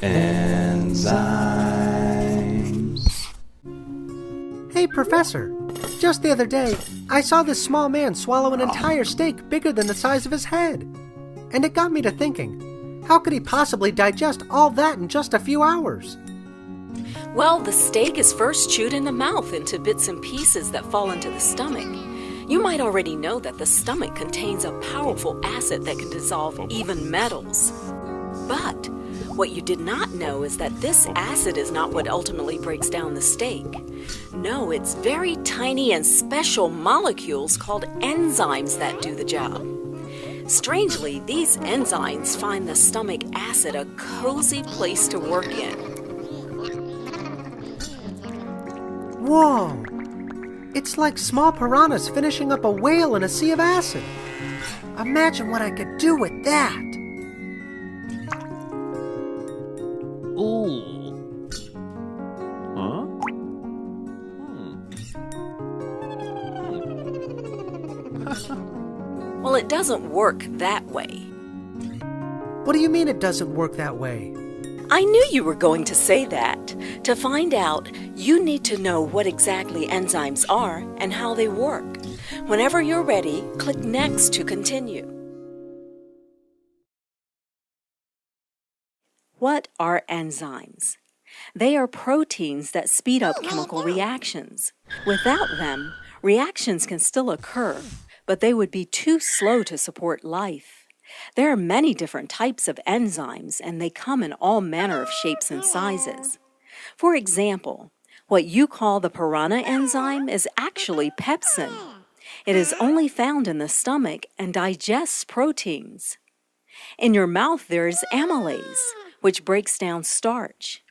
Enzymes. Hey, Professor. Just the other day, I saw this small man swallow an entire steak bigger than the size of his head. And it got me to thinking, how could he possibly digest all that in just a few hours? Well, the steak is first chewed in the mouth into bits and pieces that fall into the stomach. You might already know that the stomach contains a powerful acid that can dissolve even metals. But what you did not know is that this acid is not what ultimately breaks down the steak. No, it's very tiny and special molecules called enzymes that do the job. Strangely, these enzymes find the stomach acid a cozy place to work in. Whoa! It's like small piranhas finishing up a whale in a sea of acid. Imagine what I could do with that. Ooh. Huh? Well, it doesn't work that way. What do you mean it doesn't work that way? I knew you were going to say that. To find out, you need to know what exactly enzymes are and how they work. Whenever you're ready, click Next to continue. What are enzymes? They are proteins that speed up chemical reactions. Without them, reactions can still occur, but they would be too slow to support life. There are many different types of enzymes, and they come in all manner of shapes and sizes. For example, what you call the piranha enzyme is actually pepsin. It is only found in the stomach and digests proteins. In your mouth, there is amylase, which breaks down starch.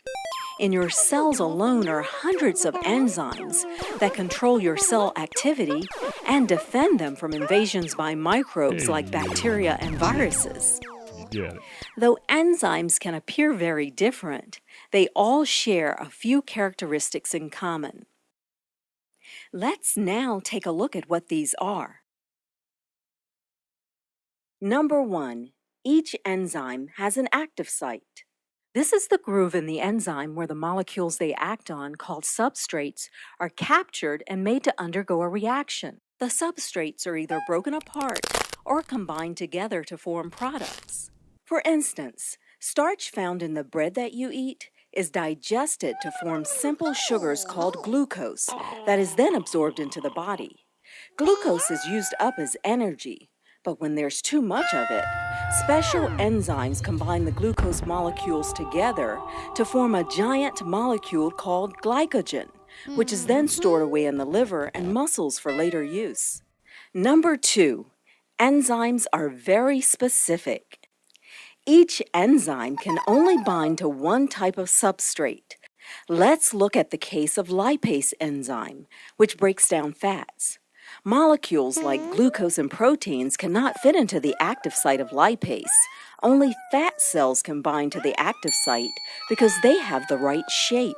In your cells alone are hundreds of enzymes that control your cell activity and defend them from invasions by microbes like bacteria and viruses. Though enzymes can appear very different, they all share a few characteristics in common. Let's now take a look at what these are. Number 1, each enzyme has an active site. This is the groove in the enzyme where the molecules they act on, called substrates, are captured and made to undergo a reaction. The substrates are either broken apart or combined together to form products. For instance, starch found in the bread that you eat is digested to form simple sugars called glucose that is then absorbed into the body. Glucose is used up as energy, but when there's too much of it, special enzymes combine the glucose molecules together to form a giant molecule called glycogen, which is then stored away in the liver and muscles for later use. Number 2, enzymes are very specific. Each enzyme can only bind to one type of substrate. Let's look at the case of lipase enzyme, which breaks down fats. Molecules like glucose and proteins cannot fit into the active site of lipase. Only fat cells can bind to the active site because they have the right shape.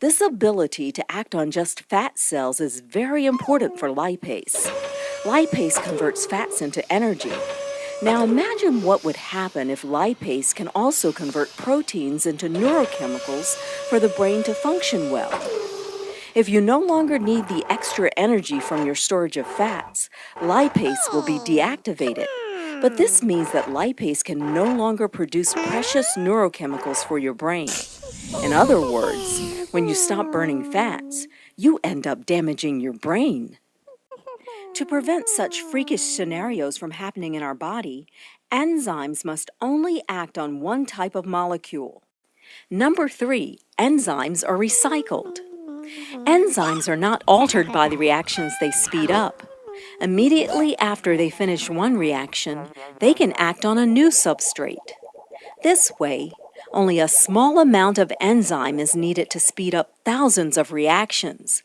This ability to act on just fat cells is very important for lipase. Lipase converts fats into energy. Now imagine what would happen if lipase can also convert proteins into neurochemicals for the brain to function well. If you no longer need the extra energy from your storage of fats, lipase will be deactivated. But this means that lipase can no longer produce precious neurochemicals for your brain. In other words, when you stop burning fats, you end up damaging your brain. To prevent such freakish scenarios from happening in our body, enzymes must only act on one type of molecule. Number 3, enzymes are recycled. Enzymes are not altered by the reactions they speed up. Immediately after they finish one reaction, they can act on a new substrate. This way, only a small amount of enzyme is needed to speed up thousands of reactions.